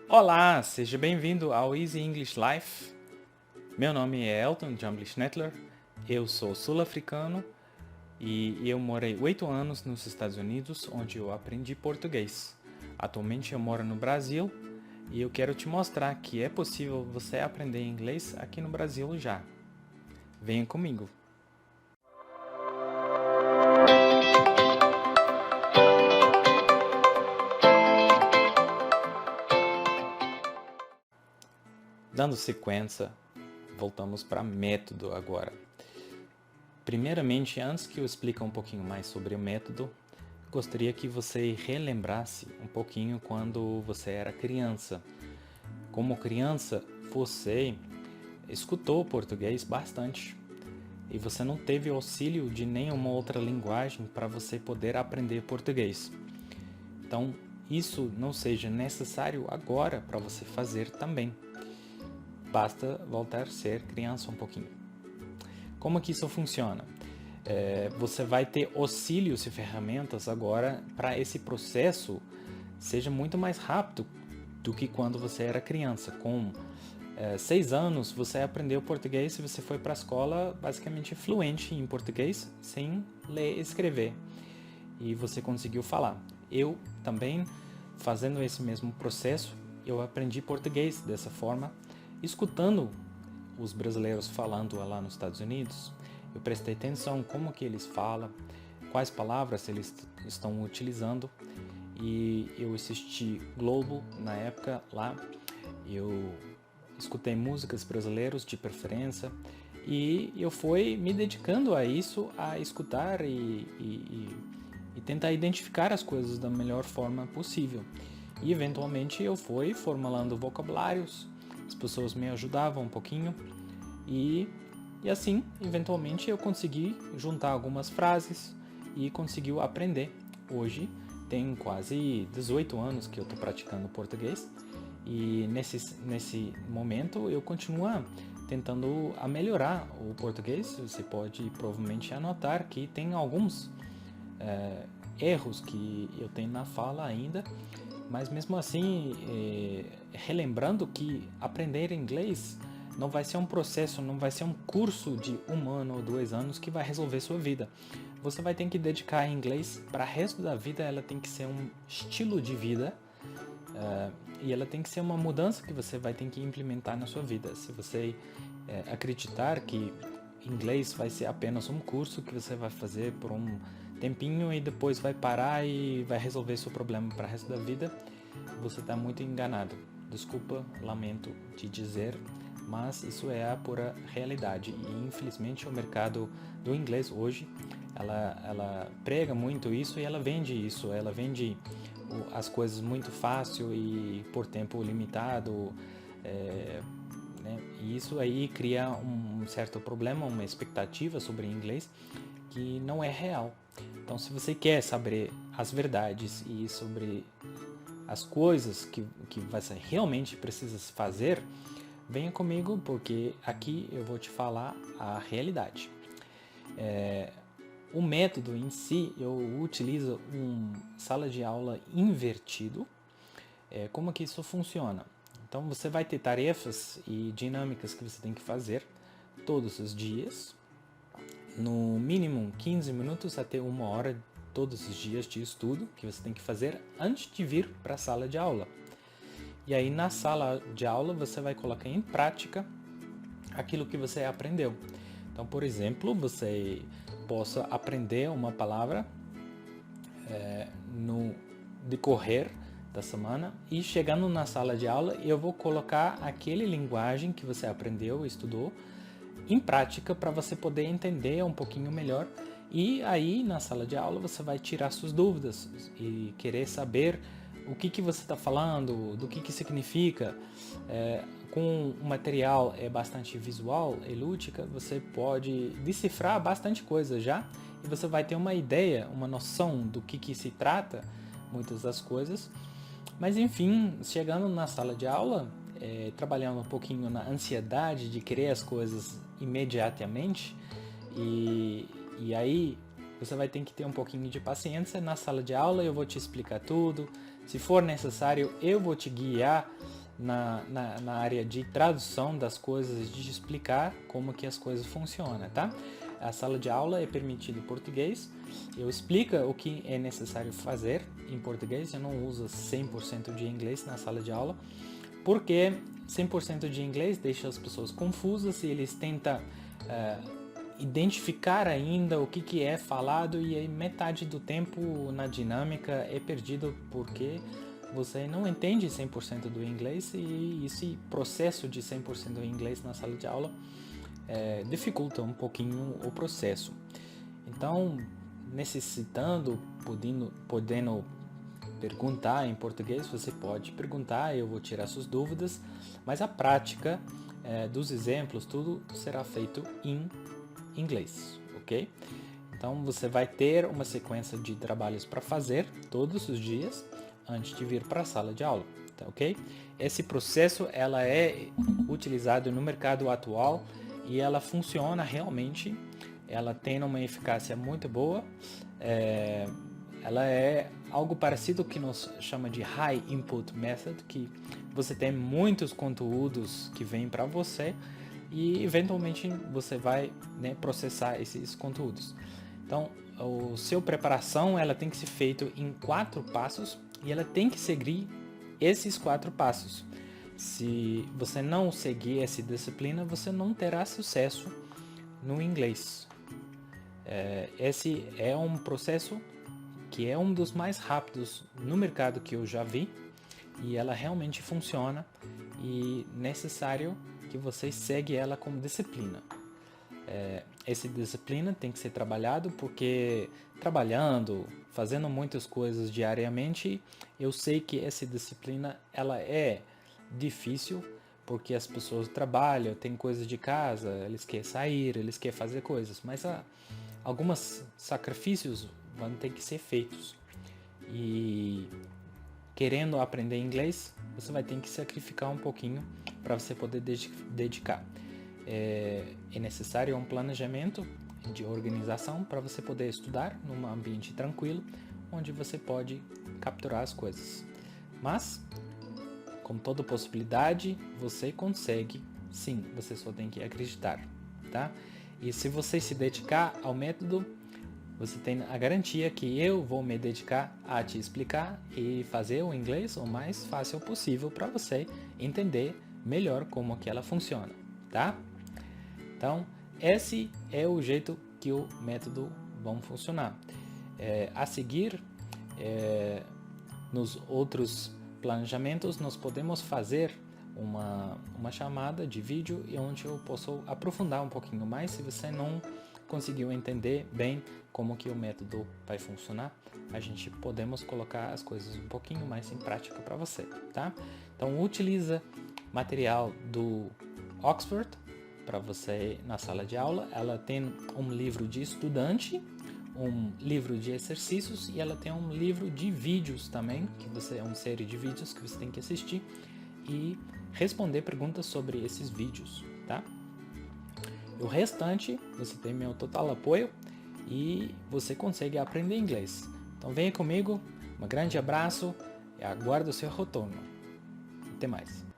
Olá, seja bem-vindo ao Easy English Life. Meu nome é Elton Jumbly Schnettler, eu sou sul-africano e eu morei 8 anos nos Estados Unidos, onde eu aprendi português. Atualmente eu moro no Brasil e eu quero te mostrar que é possível você aprender inglês aqui no Brasil já. Venha comigo! Dando sequência, voltamos para método agora. Primeiramente, antes que eu explique um pouquinho mais sobre o método, gostaria que você relembrasse um pouquinho quando você era criança. Como criança, você escutou português bastante e você não teve auxílio de nenhuma outra linguagem para você poder aprender português. Então, isso não seja necessário agora para você fazer também. Basta voltar a ser criança um pouquinho. Como que isso funciona? Você vai ter auxílios e ferramentas agora para esse processo seja muito mais rápido do que quando você era criança. Com 6 anos, você aprendeu português e você foi para a escola basicamente fluente em português, sem ler e escrever. E você conseguiu falar. Eu também, fazendo esse mesmo processo, eu aprendi português dessa forma, escutando os brasileiros falando lá nos Estados Unidos. Eu prestei atenção como que eles falam, quais palavras eles estão utilizando, e eu assisti Globo na época lá, eu escutei músicas brasileiras de preferência, e eu fui me dedicando a isso, a escutar e tentar identificar as coisas da melhor forma possível. E eventualmente eu fui formulando vocabulários, as pessoas me ajudavam um pouquinho, e assim, eventualmente, eu consegui juntar algumas frases e conseguiu aprender. Hoje, tem quase 18 anos que eu estou praticando português e nesse momento eu continuo tentando a melhorar o português. Você pode provavelmente anotar que tem alguns erros que eu tenho na fala ainda, mas mesmo assim, relembrando que aprender inglês não vai ser um processo, não vai ser um curso de 1 ano ou 2 anos que vai resolver sua vida. Você vai ter que dedicar em inglês para o resto da vida, ela tem que ser um estilo de vida e ela tem que ser uma mudança que você vai ter que implementar na sua vida. Se você acreditar que inglês vai ser apenas um curso que você vai fazer por um tempinho e depois vai parar e vai resolver seu problema para o resto da vida, você está muito enganado. Desculpa, lamento te dizer, mas isso é a pura realidade. E infelizmente o mercado do inglês hoje, ela prega muito isso e ela vende isso. Ela vende as coisas muito fácil e por tempo limitado, né? E isso aí cria um certo problema, uma expectativa sobre inglês que não é real. Então, se você quer saber as verdades e sobre as coisas que você realmente precisa fazer, venha comigo, porque aqui eu vou te falar a realidade. O método em si, eu utilizo uma sala de aula invertido. Como que isso funciona? Então, você vai ter tarefas e dinâmicas que você tem que fazer todos os dias, no mínimo 15 minutos até 1 hora todos os dias de estudo que você tem que fazer antes de vir para a sala de aula. E aí na sala de aula você vai colocar em prática aquilo que você aprendeu. Então, por exemplo, você possa aprender uma palavra no decorrer da semana e chegando na sala de aula eu vou colocar aquele linguagem que você aprendeu, estudou, em prática para você poder entender um pouquinho melhor. E aí na sala de aula você vai tirar suas dúvidas e querer saber o que você está falando, do que significa. Com o material bastante visual e lúdica, você pode decifrar bastante coisa já e você vai ter uma ideia, uma noção do que se trata, muitas das coisas. Mas enfim, chegando na sala de aula, trabalhando um pouquinho na ansiedade de querer as coisas imediatamente, e aí você vai ter que ter um pouquinho de paciência. Na sala de aula eu vou te explicar tudo, Se for necessário, eu vou te guiar na área de tradução das coisas, de explicar como que as coisas funcionam, tá? A sala de aula é permitido em português, eu explico o que é necessário fazer em português, eu não uso 100% de inglês na sala de aula, porque 100% de inglês deixa as pessoas confusas e eles tentam identificar ainda o que é falado e aí metade do tempo na dinâmica é perdido porque você não entende 100% do inglês e esse processo de 100% do inglês na sala de aula dificulta um pouquinho o processo. Então, necessitando, podendo perguntar em português, você pode perguntar, eu vou tirar suas dúvidas, mas a prática dos exemplos, tudo será feito em inglês, ok? Então, você vai ter uma sequência de trabalhos para fazer todos os dias antes de vir para a sala de aula, tá, ok? Esse processo ela é utilizado no mercado atual e ela funciona realmente, ela tem uma eficácia muito boa, ela é algo parecido que nós chama de High Input Method, que você tem muitos conteúdos que vêm para você e eventualmente você vai processar esses conteúdos. Então, a sua preparação ela tem que ser feita em 4 passos e ela tem que seguir esses 4 passos. Se você não seguir essa disciplina, você não terá sucesso no inglês. Esse é um processo que é um dos mais rápidos no mercado que eu já vi e ela realmente funciona e necessário que você segue ela como disciplina. Essa disciplina tem que ser trabalhado porque trabalhando, fazendo muitas coisas diariamente, eu sei que essa disciplina ela é difícil porque as pessoas trabalham, tem coisas de casa, eles querem sair, eles querem fazer coisas, mas alguns sacrifícios vão ter que ser feitos. E querendo aprender inglês, você vai ter que sacrificar um pouquinho para você poder dedicar. É necessário um planejamento de organização para você poder estudar num ambiente tranquilo, onde você pode capturar as coisas. Mas, com toda possibilidade, você consegue, sim, você só tem que acreditar, tá? E se você se dedicar ao método, você tem a garantia que eu vou me dedicar a te explicar e fazer o inglês o mais fácil possível para você entender melhor como que ela funciona, tá? Então, esse é o jeito que o método vai funcionar. A seguir, nos outros planejamentos, nós podemos fazer uma chamada de vídeo onde eu posso aprofundar um pouquinho mais se você não conseguiu entender bem como que o método vai funcionar, a gente podemos colocar as coisas um pouquinho mais em prática para você, tá? Então utiliza material do Oxford para você na sala de aula. Ela tem um livro de estudante, um livro de exercícios e ela tem um livro de vídeos também, que é uma série de vídeos que você tem que assistir e responder perguntas sobre esses vídeos, tá? O restante, você tem meu total apoio e você consegue aprender inglês. Então venha comigo, um grande abraço e aguardo o seu retorno. Até mais.